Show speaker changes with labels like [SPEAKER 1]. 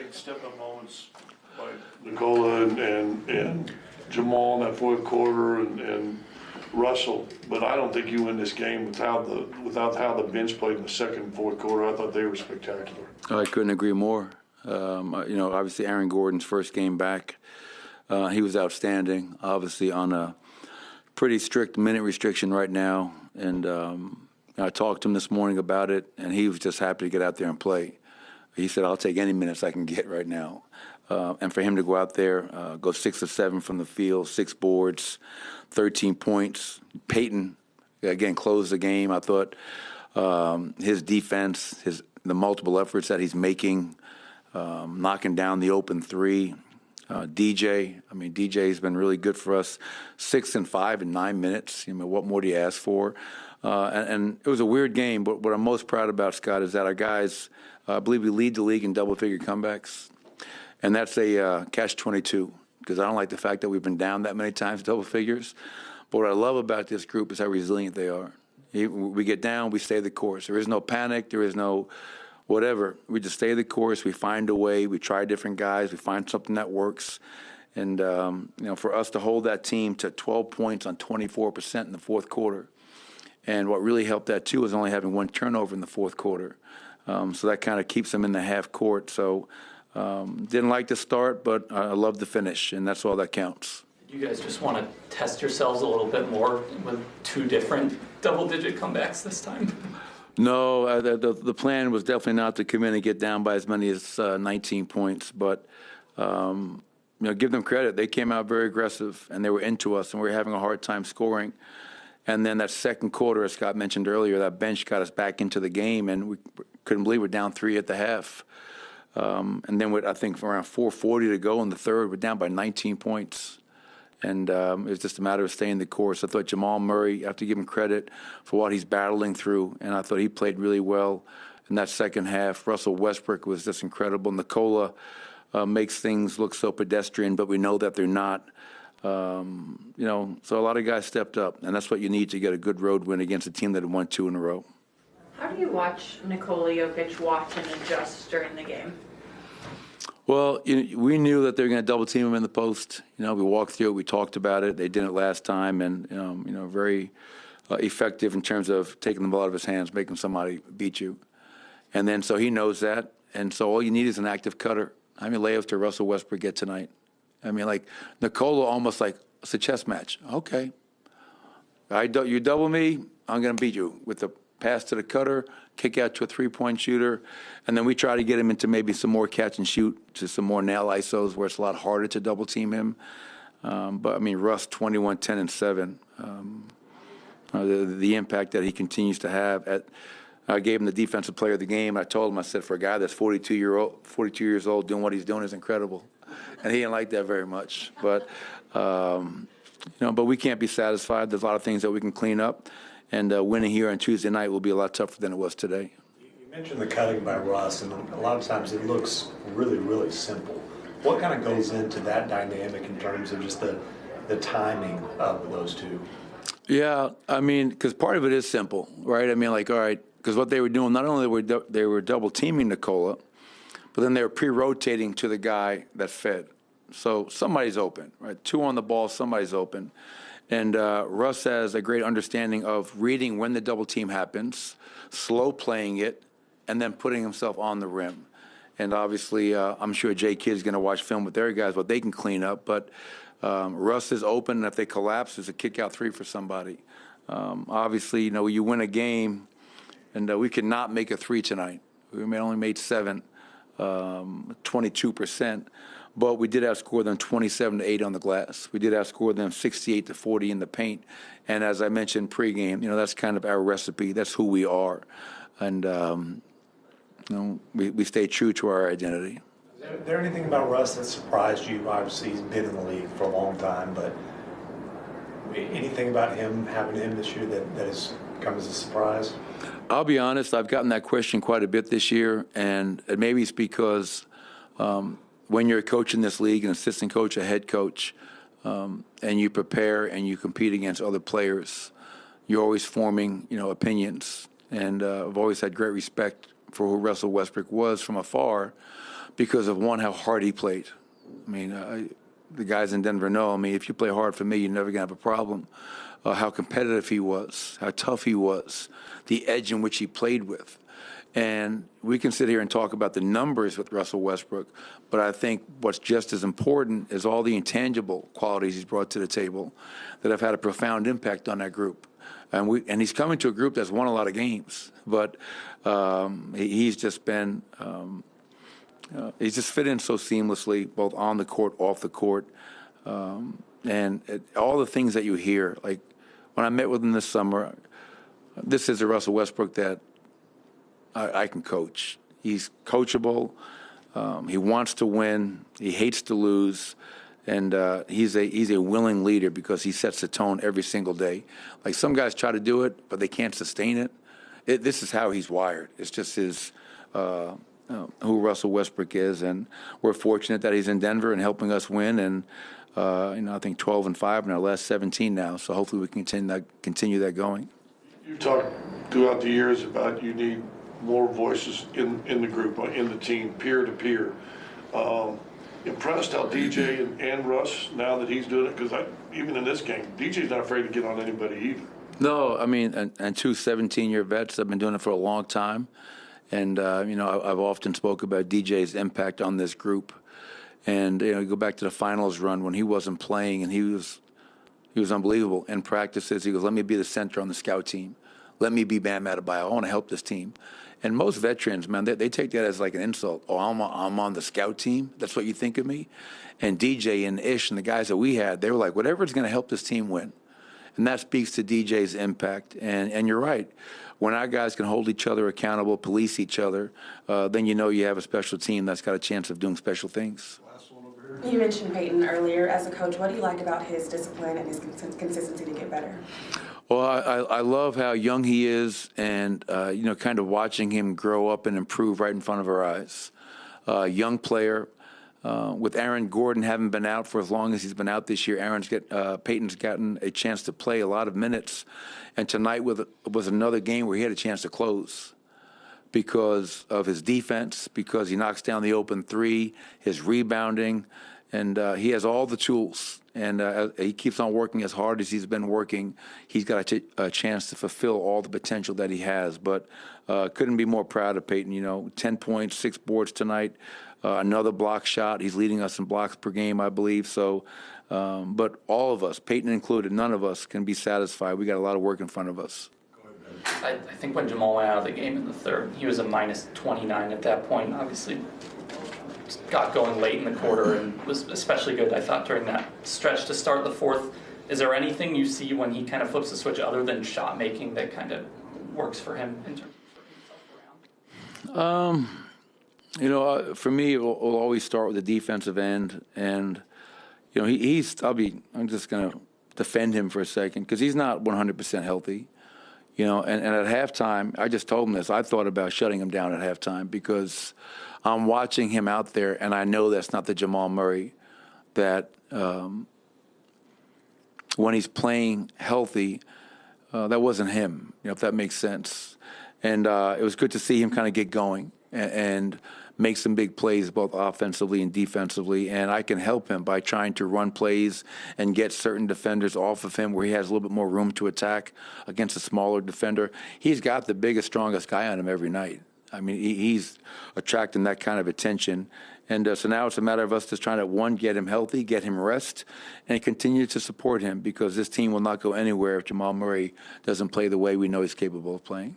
[SPEAKER 1] big step-up moments by Nikola and Jamal in that fourth quarter and Russell, but I don't think you win this game without how the bench played in the second and fourth quarter. I thought they were spectacular.
[SPEAKER 2] I couldn't agree more. Obviously Aaron Gordon's first game back, he was outstanding. Obviously on a pretty strict minute restriction right now, and I talked to him this morning about it, and he was just happy to get out there and play. He said, "I'll take any minutes I can get right now." And for him to go out there, go 6 of 7 from the field, 6 boards, 13 points. Peyton, again, closed the game. I thought his defense, the multiple efforts that he's making, knocking down the open three. DJ's been really good for us. 6 and 5 in 9 minutes. What more do you ask for? And it was a weird game, but what I'm most proud about, Scott, is that our guys, I believe we lead the league in double-figure comebacks. And that's a catch-22, because I don't like the fact that we've been down that many times double figures. But what I love about this group is how resilient they are. We get down, we stay the course. There is no panic. There is no whatever. We just stay the course. We find a way. We try different guys. We find something that works. And, for us to hold that team to 12 points on 24% in the fourth quarter. And what really helped that, too, is only having 1 turnover in the fourth quarter. So that kind of keeps them in the half court. So didn't like the start, but I love the finish, and that's all that counts.
[SPEAKER 3] You guys just want to test yourselves a little bit more with 2 different double-digit comebacks this time?
[SPEAKER 2] No, the plan was definitely not to come in and get down by as many as 19 points, but give them credit. They came out very aggressive, and they were into us, and we were having a hard time scoring. And then that second quarter, as Scott mentioned earlier, that bench got us back into the game, and we couldn't believe we're down 3 at the half. And then with, I think, around 4:40 to go in the third, we're down by 19 points. And it was just a matter of staying the course. I thought Jamal Murray, I have to give him credit for what he's battling through, and I thought he played really well in that second half. Russell Westbrook was just incredible. Nikola makes things look so pedestrian, but we know that they're not. So a lot of guys stepped up, and that's what you need to get a good road win against a team that had won 2 in a row.
[SPEAKER 4] How do you watch Nikola Jokic watch and adjust during the game?
[SPEAKER 2] Well, we knew that they were going to double team him in the post. We walked through it. We talked about it. They did it last time, and very effective in terms of taking the ball out of his hands, making somebody beat you. And then so he knows that, and so all you need is an active cutter. How many layups did Russell Westbrook get tonight? Nikola almost like it's a chess match. Okay, you double me, I'm going to beat you with the pass to the cutter, kick out to a 3-point shooter, and then we try to get him into maybe some more catch and shoot, to some more nail ISOs where it's a lot harder to double team him. But Russ, 21, 10, and 7. The impact that he continues to have. I gave him the defensive player of the game. I told him, I said, for a guy that's 42 years old, doing what he's doing is incredible. And he didn't like that very much. But we can't be satisfied. There's a lot of things that we can clean up. And winning here on Tuesday night will be a lot tougher than it was today.
[SPEAKER 5] You mentioned the cutting by Russ, and a lot of times it looks really, really simple. What kind of goes into that dynamic in terms of just the timing of those two?
[SPEAKER 2] Yeah, because part of it is simple, right? All right, because what they were doing, not only were they were double teaming Nikola, but then they were pre-rotating to the guy that fed. So somebody's open, right? 2 on the ball, somebody's open. And Russ has a great understanding of reading when the double team happens, slow playing it, and then putting himself on the rim. And obviously, I'm sure Jay Kidd's going to watch film with their guys, what they can clean up. But Russ is open, and if they collapse, there's a kick-out 3 for somebody. Obviously, you win a game, and we could not make a 3 tonight. We only made 7, 22%. But we did outscore them 27-8 on the glass. We did outscore them 68-40 in the paint. And as I mentioned pregame, that's kind of our recipe. That's who we are. And, we stay true to our identity.
[SPEAKER 5] Is there anything about Russ that surprised you? Obviously, he's been in the league for a long time, but anything about having him this year that has come as a surprise?
[SPEAKER 2] I'll be honest, I've gotten that question quite a bit this year, and maybe it's because when you're a coach in this league, an assistant coach, a head coach, and you prepare and you compete against other players, you're always forming, opinions. And I've always had great respect for who Russell Westbrook was from afar. because of, one, how hard he played. I mean, the guys in Denver know, I mean, if you play hard for me, you're never going to have a problem. How competitive he was, how tough he was, the edge in which he played with. And we can sit here and talk about the numbers with Russell Westbrook, but I think what's just as important is all the intangible qualities he's brought to the table that have had a profound impact on that group. And he's coming to a group that's won a lot of games, but he's just been he's just fit in so seamlessly, both on the court, off the court, all the things that you hear. Like when I met with him this summer, this is a Russell Westbrook that I can coach. He's coachable. He wants to win. He hates to lose. And he's a willing leader because he sets the tone every single day. Like some guys try to do it, but they can't sustain it. This is how he's wired. It's just his who Russell Westbrook is, and we're fortunate that he's in Denver and helping us win. And I think 12-5 in our last 17 now. So hopefully we can continue that going.
[SPEAKER 1] You talked throughout the years about you need more voices in the group, in the team, peer to peer. Impressed how DJ and Russ, now that he's doing it, because even in this game, DJ's not afraid to get on anybody either.
[SPEAKER 2] No, I mean, and two 17-year vets have been doing it for a long time. And, I've often spoke about DJ's impact on this group. And, you go back to the finals run when he wasn't playing, and he was unbelievable. In practices, he goes, let me be the center on the scout team. Let me be Bam Adebayo. I want to help this team. And most veterans, man, they take that as like an insult. Oh, I'm on the scout team? That's what you think of me? And DJ and Ish and the guys that we had, they were like, whatever's going to help this team win. And that speaks to DJ's impact. And you're right. When our guys can hold each other accountable, police each other, then you have a special team that's got a chance of doing special things.
[SPEAKER 6] You mentioned Peyton earlier. As a coach, what do you like about his discipline and his consistency to get better?
[SPEAKER 2] Well, I love how young he is and, kind of watching him grow up and improve right in front of our eyes. Young player. With Aaron Gordon having been out for as long as he's been out this year, Peyton's gotten a chance to play a lot of minutes. And tonight was another game where he had a chance to close because of his defense, because he knocks down the open three, his rebounding, and he has all the tools. And he keeps on working as hard as he's been working. He's got a chance to fulfill all the potential that he has. But couldn't be more proud of Peyton. 10 points, 6 boards tonight, another block shot. He's leading us in blocks per game, I believe. So, but all of us, Peyton included, none of us can be satisfied. We got a lot of work in front of us.
[SPEAKER 3] I think when Jamal went out of the game in the third, he was a minus 29 at that point. Obviously, got going late in the quarter and was especially good, I thought, during that stretch to start the fourth. Is there anything you see when he kind of flips the switch other than shot making that kind of works for him in terms of turning himself around?
[SPEAKER 2] For me, it'll always start with the defensive end. And, I'm just going to defend him for a second because he's not 100% healthy. And at halftime, I just told him this. I thought about shutting him down at halftime because I'm watching him out there, and I know that's not the Jamal Murray that when he's playing healthy, that wasn't him, if that makes sense. And it was good to see him kind of get going and make some big plays, both offensively and defensively. And I can help him by trying to run plays and get certain defenders off of him where he has a little bit more room to attack against a smaller defender. He's got the biggest, strongest guy on him every night. I mean, he's attracting that kind of attention. And so now it's a matter of us just trying to, one, get him healthy, get him rest, and continue to support him because this team will not go anywhere if Jamal Murray doesn't play the way we know he's capable of playing.